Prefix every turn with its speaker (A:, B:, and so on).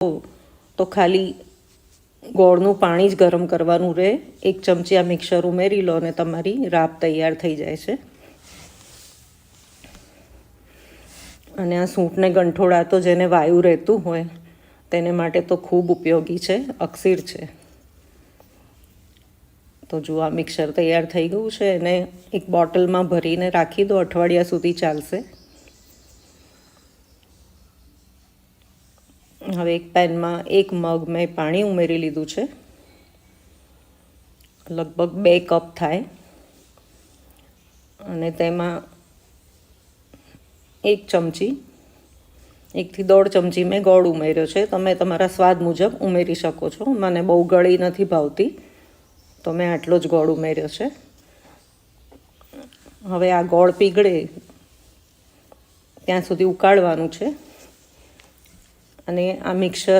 A: તો ખાલી ગોળનું પાણી જ ગરમ કરવાનું રહે. 1 ચમચી આ મિક્સર ઉમેરી લો અને તમારી રાબ તૈયાર થઈ જાય છે. અને આ સૂંઠને ગંઠોડા તો જેને વાયુ રહેતું હોય તેને માટે તો ખૂબ ઉપયોગી છે, અક્સિર છે. તો જો આ મિક્સર તૈયાર થઈ ગયું છે એને એક બોટલમાં ભરીને રાખી દો, અઠવાડિયા સુધી ચાલશે. હવે એક પેનમાં 1 મગ મેં પાણી ઉમેરી લીધું છે, લગભગ 2 કપ થાય. અને તેમાં 1 ચમચી 1 થી 1.5 ચમચી મેં ગોળ ઉમેર્યો છે. તમે તમારા સ્વાદ મુજબ ઉમેરી શકો છો. મને બહુ ગળી નથી ભાવતી તો મેં આટલો જ ગોળ ઉમેર્યો છે. હવે આ ગોળ પીગળે ત્યાં સુધી ઉકાળવાનું છે. અને આ મિક્સર